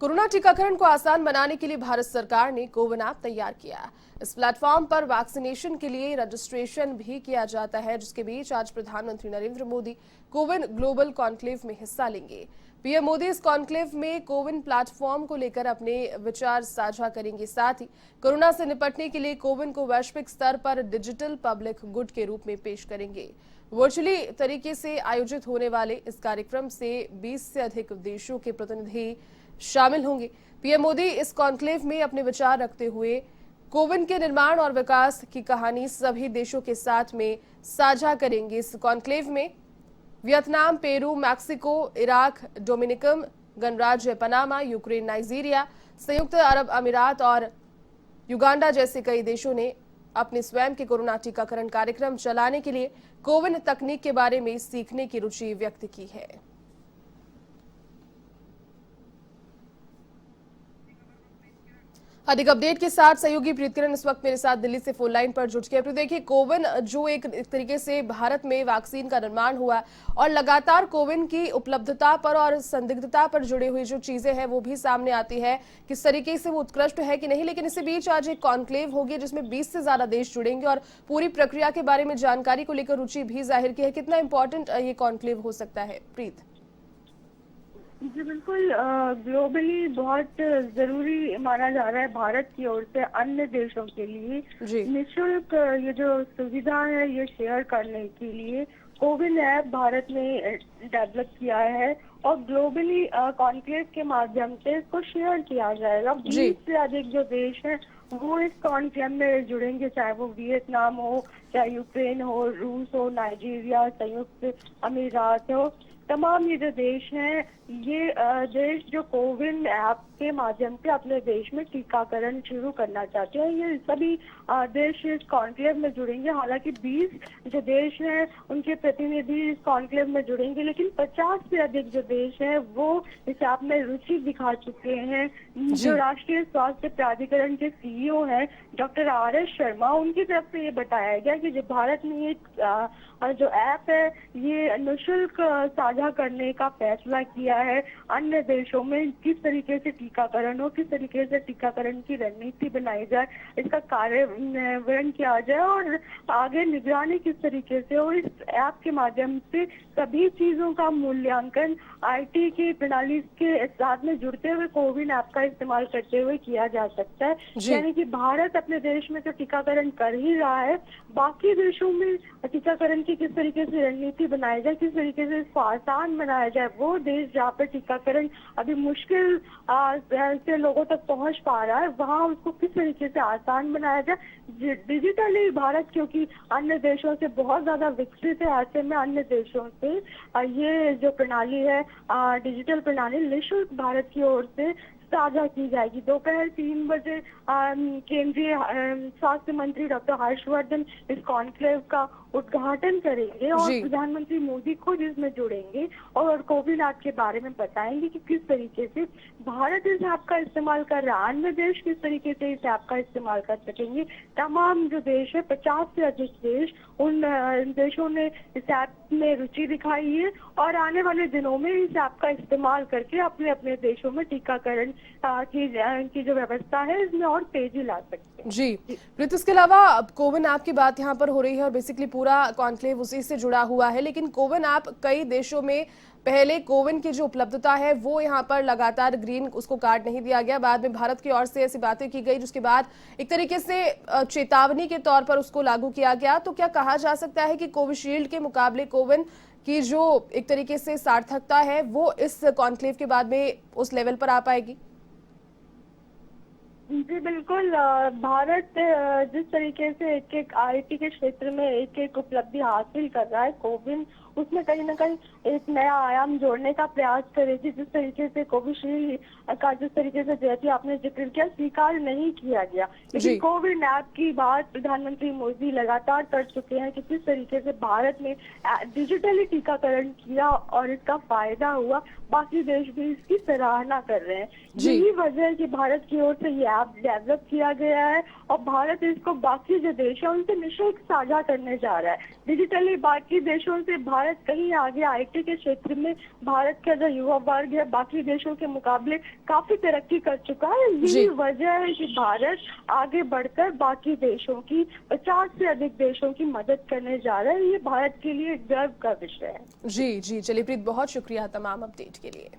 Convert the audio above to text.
Corona टीकाकरण को आसान बनाने के लिए भारत सरकार ने कोविन ऐप तैयार किया। इस प्लेटफॉर्म पर वैक्सीनेशन के लिए रजिस्ट्रेशन भी किया जाता है, जिसके बीच आज प्रधानमंत्री नरेंद्र मोदी कोविन ग्लोबल कॉन्क्लेव में हिस्सा लेंगे। पीएम मोदी इस कॉन्क्लेव में कोविन प्लेटफॉर्म को लेकर अपने विचार साझा करेंगे। साथ ही कोरोना से निपटने के लिए कोविन को वैश्विक स्तर पर डिजिटल पब्लिक गुड के रूप में पेश करेंगे। वर्चुअली तरीके से आयोजित होने वाले इस कार्यक्रम से 20 से अधिक देशों के प्रतिनिधि शामिल होंगे। पीएम मोदी इस कॉन्क्लेव में अपने विचार रखते हुए कोविन के निर्माण और विकास की कहानी सभी देशों के साथ में साझा करेंगे। इस कॉन्क्लेव में Vietnam, Peru, Mexico, Iraq, Dominican गणराज्य, पनामा, यूक्रेन, नाइजीरिया, संयुक्त अरब अमीरात और युगांडा जैसे कई देशों ने अपने स्वयं के कोरोना टीकाकरण कार्यक्रम चलाने के लिए कोविन तकनीक के बारे में सीखने की रुचि व्यक्त की है। अधिक अपडेट के साथ सहयोगी प्रीत किरण इस वक्त मेरे साथ दिल्ली से फोन लाइन पर जुट गए। देखिए, कोविन जो एक तरीके से भारत में वैक्सीन का निर्माण हुआ और लगातार कोविन की उपलब्धता पर और संदिग्धता पर जुड़ी हुई जो चीजें हैं वो भी सामने आती है, किस तरीके से वो उत्कृष्ट है कि नहीं। लेकिन इसी बीच आज एक कॉन्क्लेव होगी जिसमें 20 से ज्यादा देश जुड़ेंगे और पूरी प्रक्रिया के बारे में जानकारी को लेकर रुचि भी जाहिर की है। कितना इंपॉर्टेंट ये कॉन्क्लेव हो सकता है, प्रीत? जी बिल्कुल, ग्लोबली बहुत जरूरी माना जा रहा है भारत की ओर से अन्य देशों के लिए निःशुल्क ये जो सुविधा है ये शेयर करने के लिए कोविन ऐप भारत ने डेवलप किया है और ग्लोबली कॉन्क्लेव के माध्यम से इसको शेयर किया जाएगा। 20 से अधिक जो देश हैं वो इस कॉन्क्लेव में जुड़ेंगे, चाहे वो वियतनाम हो, चाहे यूक्रेन हो, रूस हो, नाइजीरिया, संयुक्त अमीरात हो। तमाम ये जो देश हैं ये देश जो कोविन ऐप के माध्यम से अपने देश में टीकाकरण शुरू करना चाहते हैं, ये सभी देश इस कॉन्क्लेव में जुड़ेंगे। हालांकि 20 जो देश हैं उनके प्रतिनिधि इस कॉन्क्लेव में जुड़ेंगे, लेकिन 50 से अधिक जो देश हैं वो इस ऐप में रुचि दिखा चुके हैं। जो राष्ट्रीय स्वास्थ्य प्राधिकरण के सीईओ हैं डॉक्टर RS शर्मा, उनकी तरफ से ये बताया गया कि जो भारत में एक जो ऐप है ये निःशुल्क साझा करने का फैसला किया है। अन्य देशों में किस तरीके से टीकाकरण हो, किस तरीके से टीकाकरण की रणनीति बनाई जाए, इसका कार्यान्वयन किया जाए और आगे निगरानी किस तरीके से हो। इस ऐप के माध्यम से सभी चीजों का मूल्यांकन IT की प्रणाली के साथ में जुड़ते हुए कोविन ऐप का इस्तेमाल करते हुए किया जा सकता है। यानी कि भारत अपने देश में तो टीकाकरण कर ही रहा है, बाकी देशों में टीकाकरण की किस तरीके से रणनीति बनाई जाए, किस तरीके से इसको आसान बनाया जाए। वो देश जहाँ पर टीकाकरण अभी मुश्किल से लोगों तक पहुँच पा रहा है वहाँ उसको किस तरीके से आसान बनाया जाए। डिजिटली भारत क्योंकि अन्य देशों से बहुत ज्यादा विकसित है, ऐसे में अन्य देशों से ये जो प्रणाली है डिजिटल प्रणाली निःशुल्क भारत की ओर से साझा की जाएगी। दोपहर 3 बजे केंद्रीय स्वास्थ्य मंत्री डॉक्टर हर्षवर्धन इस कॉन्क्लेव का उद्घाटन करेंगे और प्रधानमंत्री मोदी खुद इसमें जुड़ेंगे और कोविन ऐप के बारे में बताएंगे कि किस तरीके से भारत इस ऐप का इस्तेमाल कर रहा है, अन्य देश किस तरीके से इस ऐप का इस्तेमाल कर सकेंगे। तमाम जो देश है 50 से अधिक देश, उन देशों ने इस ऐप में रुचि दिखाई है और आने वाले दिनों में इस ऐप का इस्तेमाल करके अपने अपने देशों में टीकाकरण की जो व्यवस्था है इसमें और तेजी ला सकते हैं। जी प्रीत, इसके अलावा अब कोविन ऐप की बात यहाँ पर हो रही है और बेसिकली पूरा कॉन्क्लेव उसी से जुड़ा हुआ है, लेकिन कोविन ऐप कई देशों में पहले कोविन की जो उपलब्धता है वो यहाँ पर लगातार ग्रीन उसको कार्ड नहीं दिया गया। बाद में भारत की ओर से ऐसी बातें की गई जिसके बाद एक तरीके से चेतावनी के तौर पर उसको लागू किया गया। तो क्या कहा जा सकता है कि कोविशील्ड के मुकाबले कोविन की जो एक तरीके से सार्थकता है वो इस कॉन्क्लेव के बाद में उस लेवल पर आ पाएगी? जी बिल्कुल, भारत जिस तरीके से एक एक IT के क्षेत्र में एक एक उपलब्धि हासिल कर रहा है, कोविन उसमें कहीं ना कहीं एक नया आयाम जोड़ने का प्रयास करेगी। जिस तरीके से कोविशील्ड का जिस तरीके से जैसे आपने जिक्र किया स्वीकार नहीं किया गया, लेकिन कोविन ऐप की बात प्रधानमंत्री मोदी लगातार कर चुके हैं कि किस तरीके से भारत ने डिजिटली टीकाकरण किया और इसका फायदा हुआ। बाकी देश भी इसकी सराहना कर रहे हैं। यही वजह है कि भारत की ओर से ये ऐप डेवलप किया गया है और भारत इसको बाकी जो देश है उनसे निःशुल्क साझा करने जा रहा है। डिजिटली बाकी देशों से भारत भारत कहीं आगे आईटी के क्षेत्र में भारत का जो युवा वर्ग है बाकी देशों के मुकाबले काफी तरक्की कर चुका है। यही वजह है कि भारत आगे बढ़कर बाकी देशों की 50 से अधिक देशों की मदद करने जा रहा है। ये भारत के लिए गर्व का विषय है। जी जी, चलिए प्रीत, बहुत शुक्रिया तमाम अपडेट के लिए।